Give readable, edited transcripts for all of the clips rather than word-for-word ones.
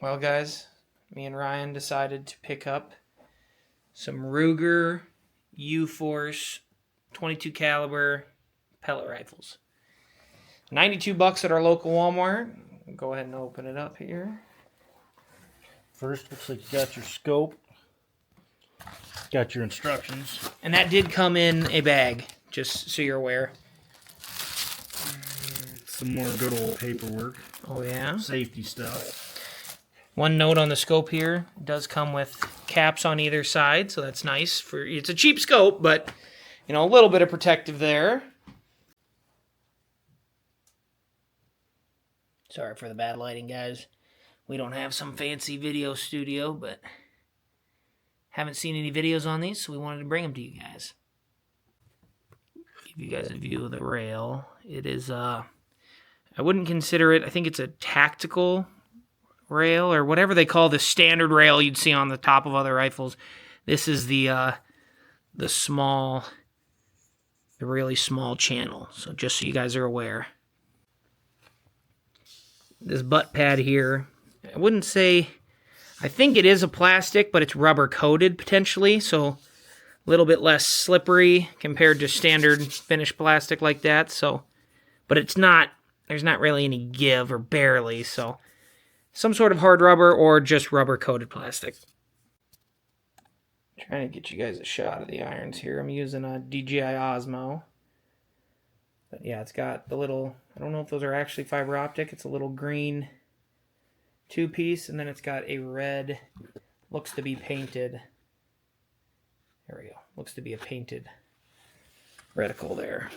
Well, guys, me and Ryan decided to pick up some Ruger U-Force 22 caliber pellet rifles. $92 at our local Walmart. Go ahead and open it up here. First, looks like you got your scope. Got your instructions. And that did come in a bag, just so you're aware. Some more good old paperwork. Oh, yeah? Safety stuff. One note on the scope here, it does come with caps on either side, so that's nice. It's a cheap scope, but, you know, a little bit of protective there. Sorry for the bad lighting, guys. We don't have some fancy video studio, but haven't seen any videos on these, so we wanted to bring them to you guys. Give you guys a view of the rail. It is, I wouldn't consider it, I think it's a tactical rail, or whatever they call the standard rail you'd see on the top of other rifles. This is the really small channel, so just so you guys are aware. This butt pad here, I wouldn't say, I think it is a plastic, but it's rubber coated potentially, so a little bit less slippery compared to standard finished plastic like that. So, but it's not, there's not really any give, or barely, so some sort of hard rubber or just rubber coated plastic. Trying to get you guys a shot of the irons here. I'm using a DJI Osmo. But yeah, it's got the little, I don't know if those are actually fiber optic. It's a little green two-piece, and then it's got a red, looks to be painted. There we go. Looks to be a painted reticle there.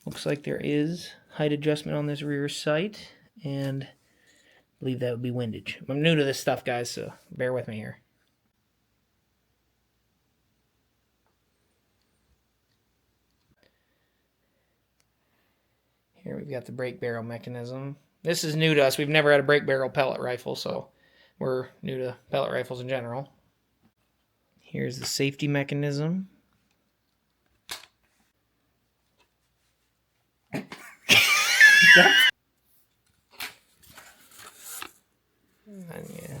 Looks like there is height adjustment on this rear sight, and I believe that would be windage. I'm new to this stuff, guys, so bear with me here. Here we've got the brake barrel mechanism. This is new to us. We've never had a brake barrel pellet rifle, so we're new to pellet rifles in general. Here's the safety mechanism. And yeah,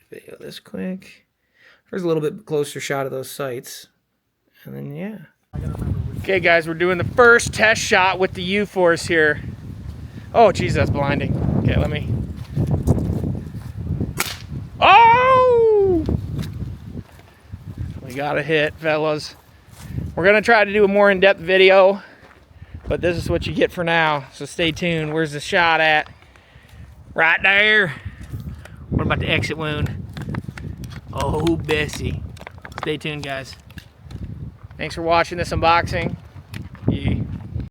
video this quick. There's a little bit closer shot of those sights, and then yeah. Okay, guys, we're doing the first test shot with the U-Force here. Oh, geez, that's blinding. Okay, let me. Oh! We got a hit, fellas. We're gonna try to do a more in-depth video, but this is what you get for now. So stay tuned. Where's the shot at? Right there. What about the exit wound? Oh, Bessie. Stay tuned, guys. Thanks for watching this unboxing.